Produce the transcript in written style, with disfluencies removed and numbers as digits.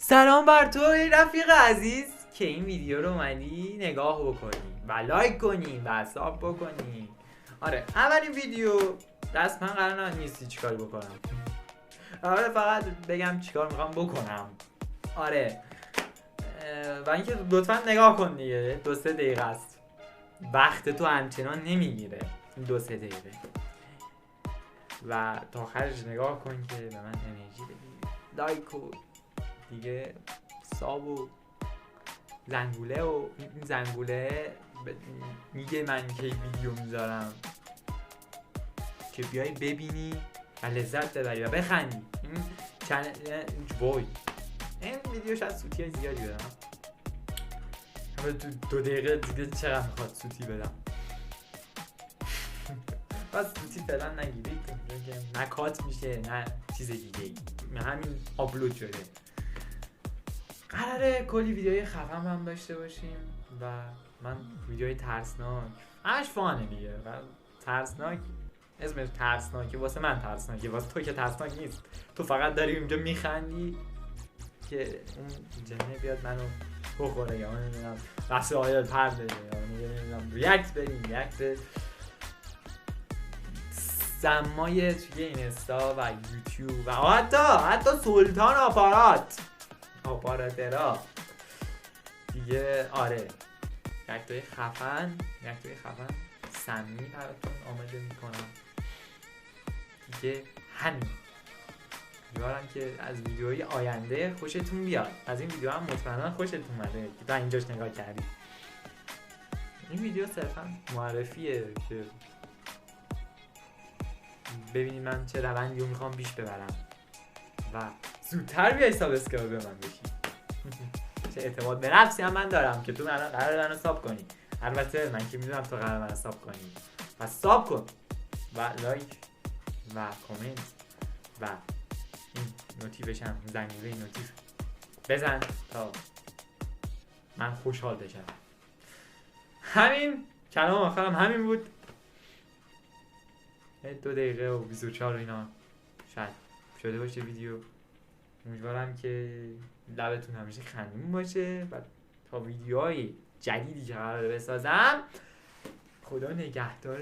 سلام بر تو ای رفیق عزیز که این ویدیو رو اومدی نگاه بکنی و لایک کنی و ساب بکنی. آره اولین ویدیو رسما قرار نیستی چیکار بکنم. آره فقط بگم چیکار میخوام بکنم. آره و اینکه لطفا نگاه کن دیگه، 2-3 دقیقه است، وقت تو همچنان نمیگیره 2-3 دقیقه و تا آخرش نگاه کن که به من انرژی بدی. لایک و دیگه ساب و زنگوله و این زنگوله میگه من کی ویدیو میذارم که بیای ببینی و لذت ببری و بخندی. این وای این ویدیو شاید سوتی های زیادی بدم، همه تو 2 دقیقه دیگه چقدر میخواد سوتی بدم. بس سوتی فعلا نگیرید نه کات میشه نه چیز دیگه ای، همین آپلود شده. قراره کلی ویدیوهای خفن هم داشته باشیم و من ویدیوهای ترسناک همش فانه دیگه و ترسناک اسمش ترسناکه، واسه من ترسناکه، واسه تو که ترسناک نیست. تو فقط داری اونجا میخندی که اون جنه بیاد منو بخوره یا نمیدونم وسایل پر بده یا نمیدونم ریاکت بدیم، ریاکت به سمای توی اینستا و یوتیوب و حتی سلطان آپاراترا دیگه. آره ریاکت‌های خفن سمی براتون آماده میکنم دیگه. همین امیدوارم که از ویدیوهای آینده خوشتون بیاد. از این ویدیو هم مطمئنا خوشتون اومده که تا اینجاش نگاه کردید. این ویدیو صرفا معرفیه که ببینید من چه روندی رو میخوام پیش ببرم و زودتر بیای سابسکرایب به من بشی. چه اعتماد به نفسی هم من دارم که تو قرار منو ساب کنی. البته من که میدونم تو قرار منو ساب کنی، پس ساب کن و لایک و کامنت و این نوتیفش هم زنگوله نوتیف بزن تا من خوشحال بشم. همین کلام آخرم همین بود. 2 دقیقه و 24 اینا شاید شده باشه ویدیو. امیدوارم که لبتون همیشه خندون باشه و تا ویدیوهای جدیدی که قراره بسازم خدا نگهدار.